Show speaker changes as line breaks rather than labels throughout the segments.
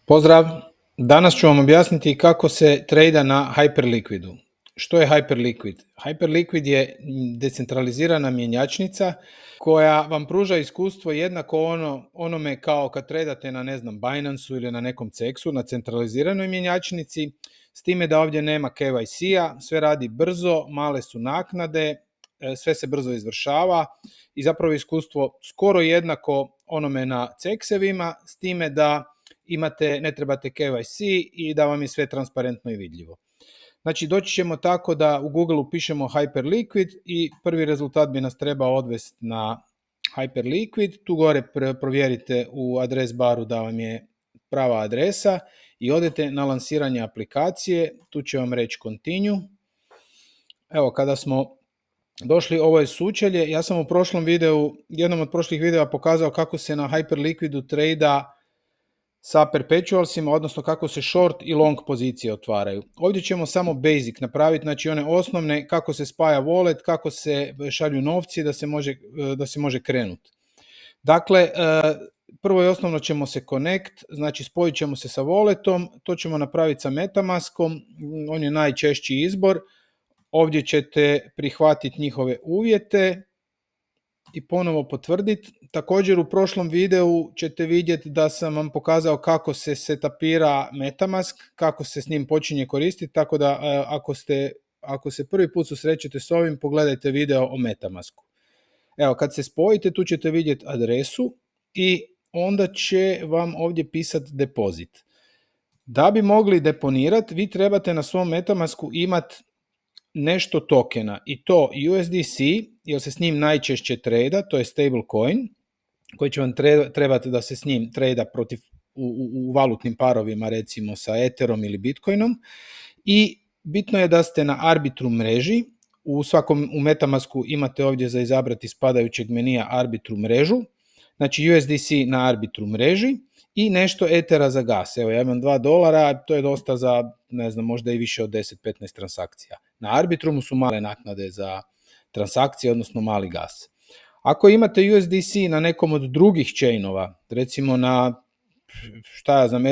Pozdrav! Danas ću vam objasniti kako se trejda na Hyperliquidu. Što je Hyperliquid? Hyperliquid je decentralizirana mjenjačnica koja vam pruža iskustvo jednako onome kao kad tradate na Binance-u ili na nekom CEX-u, na centraliziranoj mjenjačnici, s time da ovdje nema KYC-a, sve radi brzo, male su naknade, sve se brzo izvršava i zapravo iskustvo skoro jednako onome na CEX-evima, s time da ne trebate KYC i da vam je sve transparentno i vidljivo. Znači doći ćemo tako da u Google pišemo Hyperliquid i prvi rezultat bi nas trebao odvesti na Hyperliquid. Tu gore provjerite u adres baru da vam je prava adresa i odete na lansiranje aplikacije. Tu će vam reći continue. Evo, kada smo došli, ovo je sučelje. Ja sam u jednom od prošlih videa pokazao kako se na Hyperliquidu trejda sa perpetualsima, odnosno kako se short i long pozicije otvaraju. Ovdje ćemo samo basic napraviti, znači one osnovne, kako se spaja wallet, kako se šalju novci da se može krenuti. Dakle, prvo i osnovno ćemo se connect, znači spojit ćemo se sa walletom, to ćemo napraviti sa Metamaskom, on je najčešći izbor. Ovdje ćete prihvatiti njihove uvjete i ponovo potvrditi. Također u prošlom videu ćete vidjeti da sam vam pokazao kako se setapira Metamask, kako se s njim počinje koristiti, tako da ako se prvi put susrećete s ovim, pogledajte video o Metamasku. Evo, kad se spojite, tu ćete vidjeti adresu i onda će vam ovdje pisati depozit. Da bi mogli deponirati, vi trebate na svom Metamasku imati nešto tokena, i to USDC, jer se s njim najčešće trejda, to je stablecoin, koji će vam trebati da se s njim trejda u valutnim parovima, recimo sa Etherom ili Bitcoinom, i bitno je da ste na Arbitrum mreži. U Metamasku imate ovdje za izabrati spadajućeg menija Arbitrum mrežu, znači USDC na Arbitrum mreži i nešto Ethera za gas. Evo, ja imam $2, to je dosta za, možda i više od 10-15 transakcija. Na Arbitrumu su male naknade za transakcije, odnosno mali gas. Ako imate USDC na nekom od drugih chainova, recimo na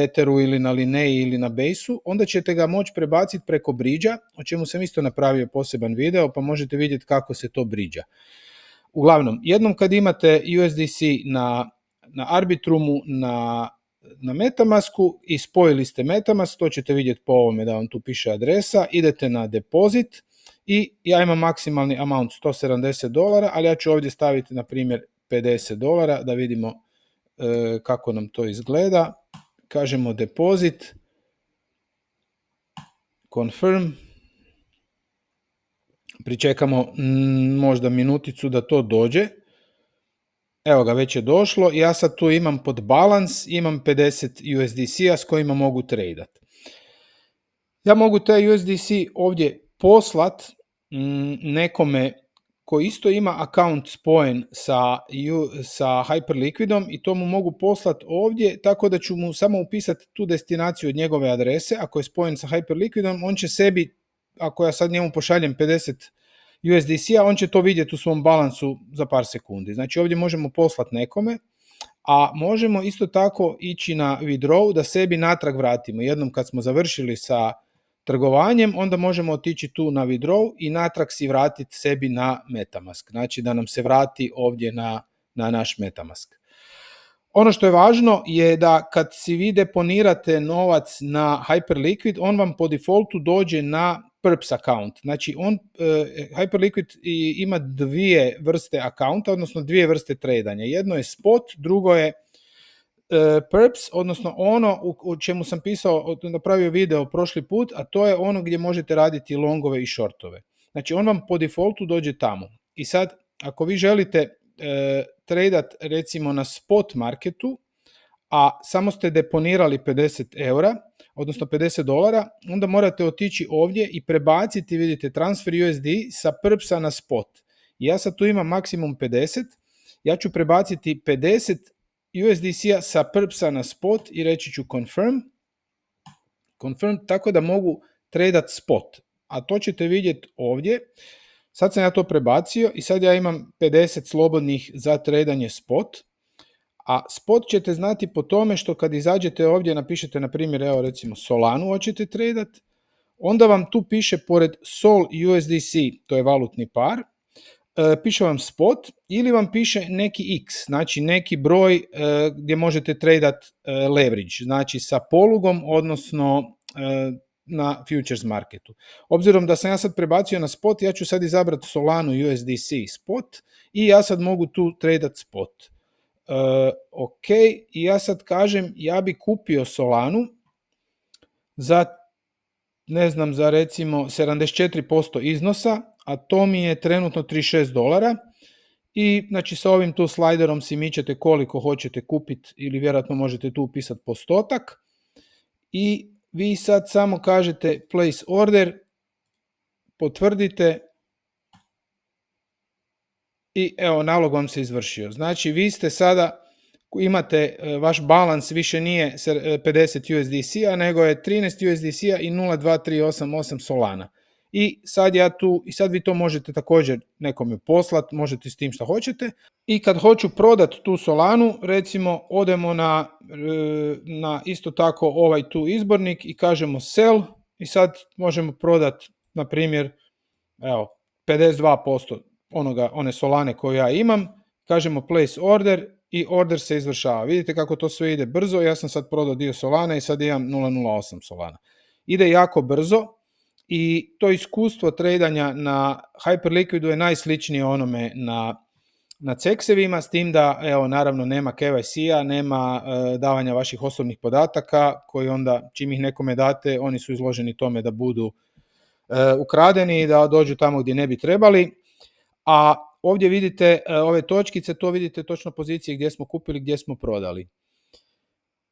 Etheru ili na Linei ili na Base-u, onda ćete ga moći prebaciti preko bridge-a, o čemu sam isto napravio poseban video, pa možete vidjeti kako se to bridge-a. Uglavnom, jednom kad imate USDC na Arbitrumu, na Metamasku i spojili ste Metamask, to ćete vidjeti po ovome da vam tu piše adresa, idete na depozit i ja imam maksimalni amount $170, ali ja ću ovdje staviti na primjer $50 da vidimo kako nam to izgleda. Kažemo depozit, confirm, pričekamo možda minuticu da to dođe. Evo ga, već je došlo. Ja sad tu imam pod balans, imam 50 USDC-a s kojima mogu tradat. Ja mogu taj USDC ovdje poslat nekome koji isto ima account spojen sa Hyperliquidom i to mu mogu poslati ovdje, tako da ću mu samo upisati tu destinaciju od njegove adrese. Ako je spojen sa Hyperliquidom, on će sebi, ako ja sad njemu pošaljem 50 USDC-a, on će to vidjeti u svom balansu za par sekundi. Znači ovdje možemo poslati nekome, a možemo isto tako ići na withdraw da sebi natrag vratimo. Jednom kad smo završili sa trgovanjem, onda možemo otići tu na withdraw i natrag si vratiti sebi na Metamask. Znači da nam se vrati ovdje na naš Metamask. Ono što je važno je da kad si vi deponirate novac na Hyperliquid, on vam po defaultu dođe na Perps account. Znači Hyperliquid ima dvije vrste accounta, odnosno dvije vrste tradanja. Jedno je spot, drugo je Perps, odnosno ono o čemu sam napravio video prošli put, a to je ono gdje možete raditi longove i shortove. Znači on vam po defaultu dođe tamo. I sad, ako vi želite tradat recimo na spot marketu, a samo ste deponirali €50, odnosno $50, onda morate otići ovdje i prebaciti, vidite, transfer USD sa Perpsa na spot. Ja sad tu imam maksimum 50, ja ću prebaciti 50 USDC-a sa Perpsa na spot i reći ću confirm, tako da mogu tradat spot. A to ćete vidjeti ovdje. Sad sam ja to prebacio i sad ja imam 50 slobodnih za tradanje spot. A spot ćete znati po tome što kad izađete ovdje, napišete na primjer, evo recimo Solanu hoćete tradat, onda vam tu piše pored Sol USDC, to je valutni par, piše vam spot ili vam piše neki X, znači neki broj gdje možete tradat leverage, znači sa polugom, odnosno na futures marketu. Obzirom da sam ja sad prebacio na spot, ja ću sad izabrati Solanu USDC spot i ja sad mogu tu tradat spot. Ok, i ja sad kažem, ja bi kupio Solanu za, ne znam, za recimo 74% iznosa, a to mi je trenutno $36 i znači sa ovim tu slajderom si mičete koliko hoćete kupiti ili vjerojatno možete tu upisati postotak i vi sad samo kažete place order, potvrdite i evo nalog vam se izvršio. Znači vi ste sada, imate vaš balans više nije 50 USDC-a nego je 13 USDC-a i 0,2388 Solana. I sad vi to možete također nekome poslati, možete s tim što hoćete. I kad hoću prodat tu Solanu, recimo odemo na isto tako ovaj tu izbornik i kažemo sell i sad možemo prodat na primjer evo 52% one Solane koju ja imam, kažemo place order i order se izvršava. Vidite kako to sve ide brzo, ja sam sad prodao dio Solana i sad imam 0,08 Solana. Ide jako brzo i to iskustvo tradanja na Hyperliquidu je najsličnije onome na CEX-evima, s tim da evo naravno nema KYC-a, nema davanja vaših osobnih podataka koji onda čim ih nekome date oni su izloženi tome da budu ukradeni i da dođu tamo gdje ne bi trebali. A ovdje vidite ove točkice, to vidite točno pozicije gdje smo kupili, gdje smo prodali.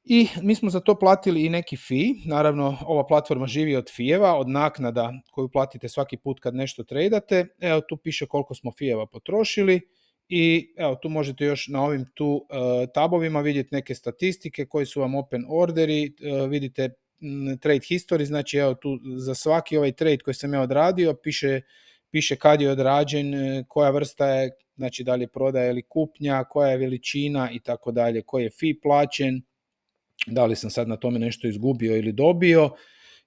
I mi smo za to platili i neki fee, naravno ova platforma živi od fijeva, od naknada koju platite svaki put kad nešto tradate. Evo tu piše koliko smo fijeva potrošili i evo tu možete još na ovim tu tabovima vidjeti neke statistike koji su vam open orderi, vidite trade history, znači evo tu za svaki ovaj trade koji sam ja odradio piše kad je odrađen, koja vrsta je, znači da li je prodaja ili kupnja, koja je veličina i tako dalje, koji je fee plaćen, da li sam sad na tome nešto izgubio ili dobio,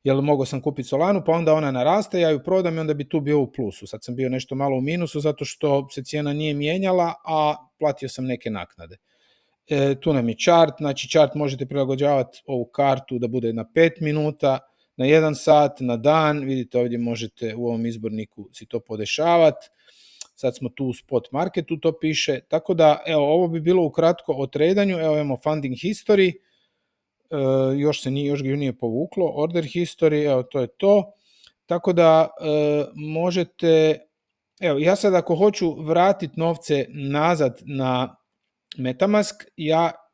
jel mogao sam kupiti Solanu, pa onda ona naraste, ja ju prodam i onda bi tu bio u plusu. Sad sam bio nešto malo u minusu zato što se cijena nije mijenjala, a platio sam neke naknade. Tu nam je chart, znači chart možete prilagođavati ovu kartu da bude na 5 minuta, na 1 sat, na dan, vidite ovdje možete u ovom izborniku si to podešavati. Sad smo tu u spot marketu, to piše, tako da evo ovo bi bilo ukratko o tradanju. Evo imamo funding history, još ga nije povuklo, order history, evo to je to, tako da možete, evo ja sad ako hoću vratiti novce nazad na MetaMask,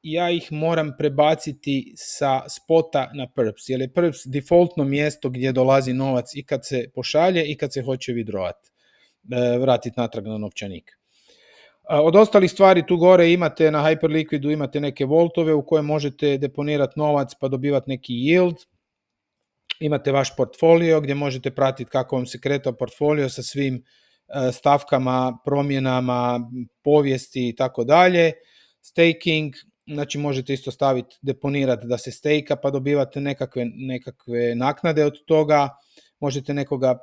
ja ih moram prebaciti sa spota na Perps, jer je Perps defaultno mjesto gdje dolazi novac i kad se pošalje i kad se hoće withdrawati, vratiti natrag na novčanik. Od ostalih stvari tu gore imate na Hyperliquidu imate neke voltove u koje možete deponirati novac pa dobivati neki yield. Imate vaš portfolio gdje možete pratiti kako vam se kretao portfolio sa svim stavkama, promjenama, povijesti i tako dalje. Staking, znači možete isto staviti deponirati da se stejka pa dobivate nekakve naknade od toga. Možete nekoga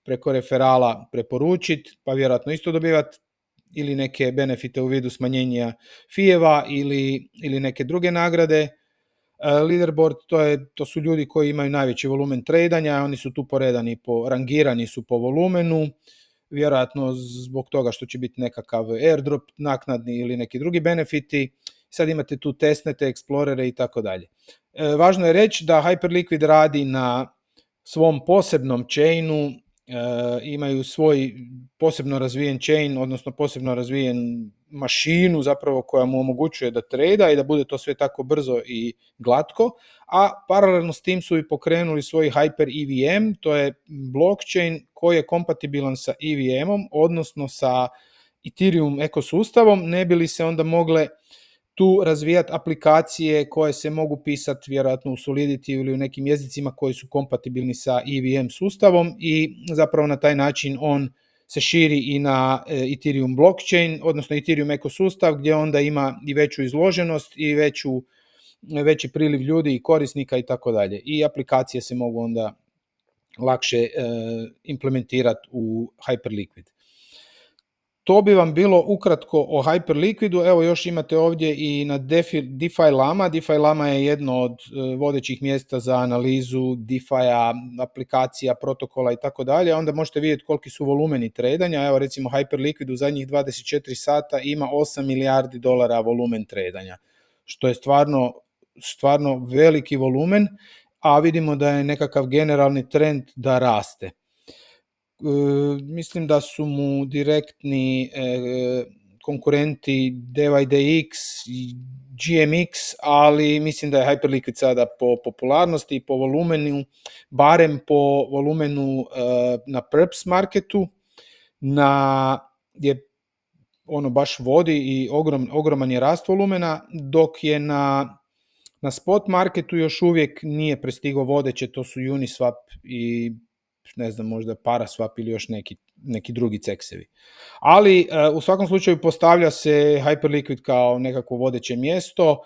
preko referala preporučiti pa vjerojatno isto dobivati ili neke benefite u vidu smanjenja fijeva ili neke druge nagrade. Leaderboard, to su ljudi koji imaju najveći volumen tradanja, oni su tu poredani, rangirani su po volumenu, vjerojatno zbog toga što će biti nekakav airdrop naknadni ili neki drugi benefiti. Sad imate tu testnete, explorere i tako dalje. Važno je reći da Hyperliquid radi na svom posebnom chainu, imaju svoj posebno razvijen chain, odnosno posebno razvijen mašinu zapravo koja mu omogućuje da trada i da bude to sve tako brzo i glatko, a paralelno s tim su i pokrenuli svoj Hyper EVM, to je blockchain koji je kompatibilan sa EVM-om, odnosno sa Ethereum ekosustavom, ne bi li se onda mogle tu razvijati aplikacije koje se mogu pisati vjerojatno u Solidity ili u nekim jezicima koji su kompatibilni sa EVM sustavom i zapravo na taj način on se širi i na Ethereum blockchain, odnosno Ethereum ekosustav, gdje onda ima i veću izloženost i veći priliv ljudi i korisnika i tako dalje. I aplikacije se mogu onda lakše implementirati u Hyperliquid. To bi vam bilo ukratko o Hyperliquidu. Evo još imate ovdje i na DeFi Lama. DeFi Lama je jedno od vodećih mjesta za analizu DeFi-a, aplikacija, protokola i tako dalje. Onda možete vidjeti koliki su volumeni tradanja. Evo recimo Hyperliquid u zadnjih 24 sata ima 8 milijardi dolara volumen tradanja, što je stvarno veliki volumen, a vidimo da je nekakav generalni trend da raste. Mislim da su mu direktni konkurenti DYDX i GMX, ali mislim da je Hyperliquid sada po popularnosti i po volumenu, barem po volumenu na Perps marketu, gdje ono baš vodi i ogroman je rast volumena, dok je na spot marketu još uvijek nije prestigao vodeće, to su Uniswap i ne znam, možda Paraswap ili još neki drugi ceksevi. Ali u svakom slučaju postavlja se Hyperliquid kao nekako vodeće mjesto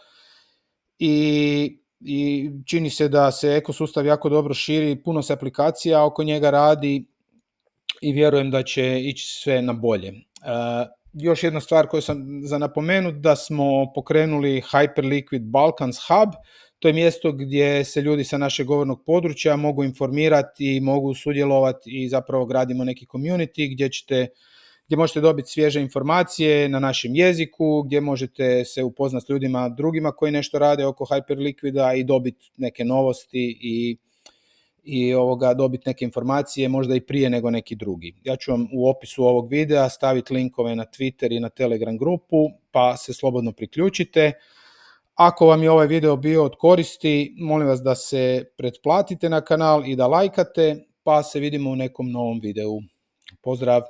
i čini se da se ekosustav jako dobro širi, puno se aplikacija oko njega radi i vjerujem da će ići sve na bolje. Još jedna stvar koju sam za napomenut, da smo pokrenuli Hyperliquid Balkans Hub. To je mjesto gdje se ljudi sa našeg govornog područja mogu informirati, mogu sudjelovati i zapravo gradimo neki community gdje možete dobiti svježe informacije na našem jeziku, gdje možete se upoznati s ljudima drugima koji nešto rade oko Hyperliquida i dobiti neke novosti i dobiti neke informacije možda i prije nego neki drugi. Ja ću vam u opisu ovog videa staviti linkove na Twitter i na Telegram grupu, pa se slobodno priključite. Ako vam je ovaj video bio od koristi, molim vas da se pretplatite na kanal i da lajkate, pa se vidimo u nekom novom videu. Pozdrav!